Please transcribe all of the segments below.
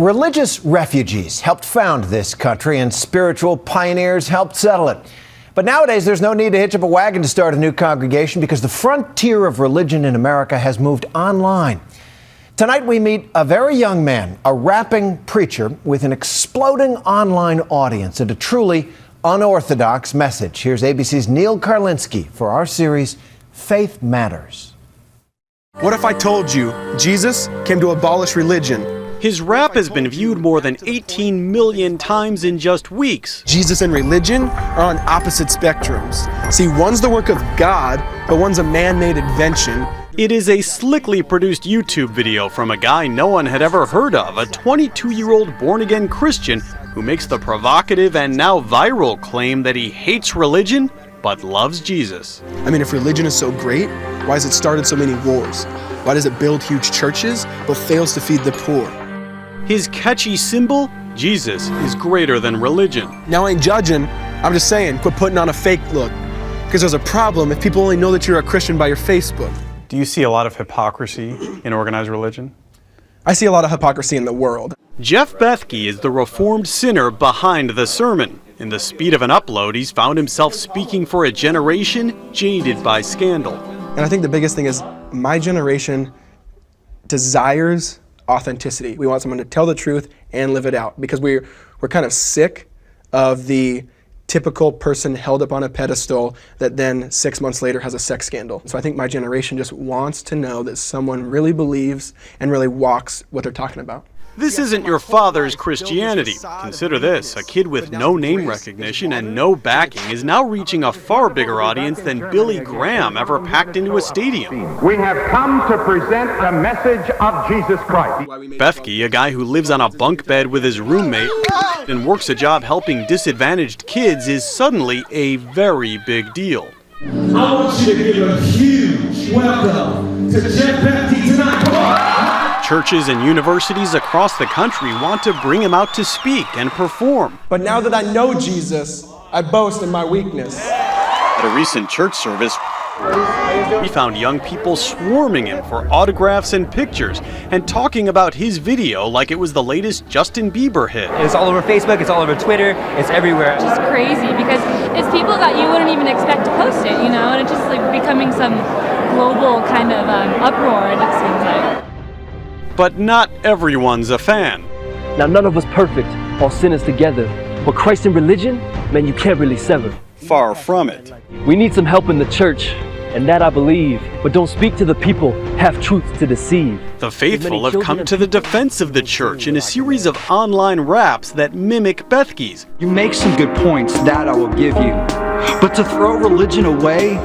Religious refugees helped found this country, and spiritual pioneers helped settle it. But nowadays, there's no need to hitch up a wagon to start a new congregation because the frontier of religion in America has moved online. Tonight, we meet a very young man, a rapping preacher with an exploding online audience and a truly unorthodox message. Here's ABC's Neil Karlinsky for our series, Faith Matters. What if I told you Jesus came to abolish religion? His rap has been viewed more than 18 million times in just weeks. Jesus and religion are on opposite spectrums. See, one's the work of God, but one's a man-made invention. It is a slickly produced YouTube video from a guy no one had ever heard of, a 22-year-old born-again Christian who makes the provocative and now viral claim that he hates religion but loves Jesus. I mean, if religion is so great, why has it started so many wars? Why does it build huge churches but fails to feed the poor? His catchy symbol, Jesus, is greater than religion. Now I ain't judging, I'm just saying, quit putting on a fake look. Because there's a problem if people only know that you're a Christian by your Facebook. Do you see a lot of hypocrisy in organized religion? I see a lot of hypocrisy in the world. Jeff Bethke is the reformed sinner behind the sermon. In the speed of an upload, he's found himself speaking for a generation jaded by scandal. And I think the biggest thing is my generation desires authenticity. We want someone to tell the truth and live it out because we're kind of sick of the typical person held up on a pedestal that then 6 months later has a sex scandal. So I think my generation just wants to know that someone really believes and really walks what they're talking about. This isn't your father's Christianity. Consider this, a kid with no name recognition and no backing is now reaching a far bigger audience than Billy Graham ever packed into a stadium. We have come to present the message of Jesus Christ. Bethke, a guy who lives on a bunk bed with his roommate and works a job helping disadvantaged kids, is suddenly a very big deal. I want you to give a huge welcome to Jeff Bethke tonight. Come on! Churches and universities across the country want to bring him out to speak and perform. But now that I know Jesus, I boast in my weakness. At a recent church service, we found young people swarming him for autographs and pictures and talking about his video like it was the latest Justin Bieber hit. It's all over Facebook, it's all over Twitter, it's everywhere. It's just crazy because it's people that you wouldn't even expect to post it, you know, and it's just like becoming some global kind of uproar, it seems like. But not everyone's a fan. Now none of us perfect, all sinners together. But Christ and religion, man, you can't really sever. Far from it. We need some help in the church, and that I believe. But don't speak to the people, have truth to deceive. The faithful have come to the defense of the church in a series of online raps that mimic Bethke's. You make some good points, that I will give you. But to throw religion away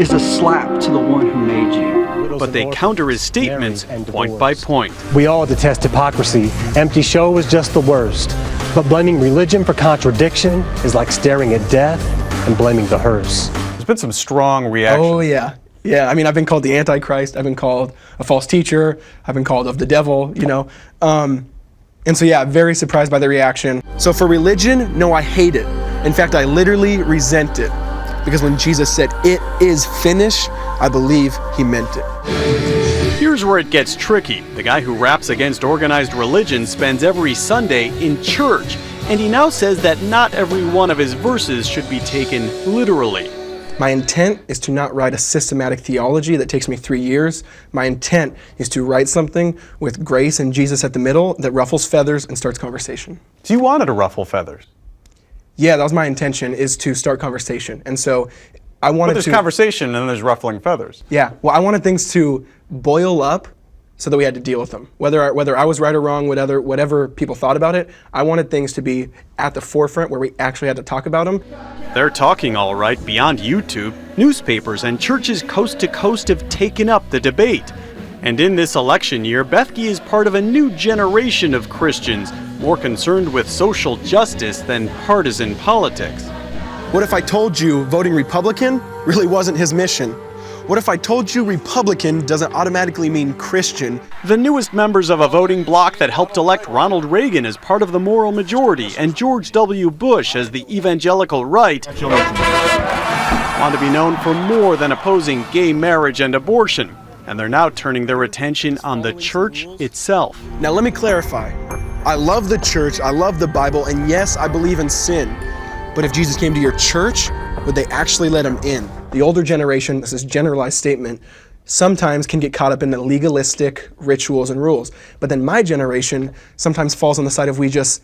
is a slap to the one who made you. But they counter his statements point by point. We all detest hypocrisy. Empty show is just the worst. But blaming religion for contradiction is like staring at death and blaming the hearse. There's been some strong reaction. Oh yeah. Yeah, I mean, I've been called the Antichrist, I've been called a false teacher, I've been called of the devil, you know. And so yeah, very surprised by the reaction. So for religion, no, I hate it. In fact, I literally resent it. Because when Jesus said, "It is finished," I believe he meant it. Here's where it gets tricky. The guy who raps against organized religion spends every Sunday in church, and he now says that not every one of his verses should be taken literally. My intent is to not write a systematic theology that takes me 3 years. My intent is to write something with grace and Jesus at the middle that ruffles feathers and starts conversation. So you wanted to ruffle feathers? Yeah, that was my intention, is to start conversation. And so I wanted But there's conversation and then there's ruffling feathers. Yeah, well, I wanted things to boil up so that we had to deal with them. Whether I was right or wrong, whatever people thought about it, I wanted things to be at the forefront where we actually had to talk about them. They're talking all right beyond YouTube. Newspapers and churches coast to coast have taken up the debate. And in this election year, Bethke is part of a new generation of Christians more concerned with social justice than partisan politics. What if I told you voting Republican really wasn't his mission? What if I told you Republican doesn't automatically mean Christian? The newest members of a voting bloc that helped elect Ronald Reagan as part of the moral majority and George W. Bush as the evangelical right want to be known for more than opposing gay marriage and abortion. And they're now turning their attention on the church itself. Now let me clarify. I love the church, I love the Bible, and yes, I believe in sin. But if Jesus came to your church, would they actually let him in? The older generation, this is a generalized statement, sometimes can get caught up in the legalistic rituals and rules. But then my generation sometimes falls on the side of we just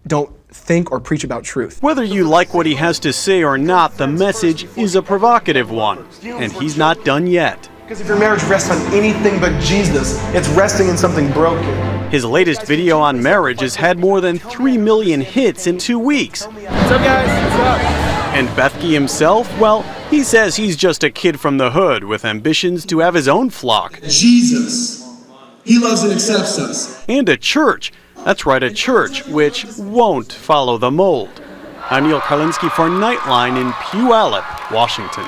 don't think or preach about truth. Whether you like what he has to say or not, the message is a provocative one, and he's not done yet. Because if your marriage rests on anything but Jesus, it's resting in something broken. His latest video on marriage has had more than 3 million hits in 2 weeks. What's up, guys? What's up? And Bethke himself, well, he says he's just a kid from the hood with ambitions to have his own flock. Jesus, he loves and accepts us. And a church. That's right, a church which won't follow the mold. I'm Neil Karlinski for Nightline in Puyallup, Washington.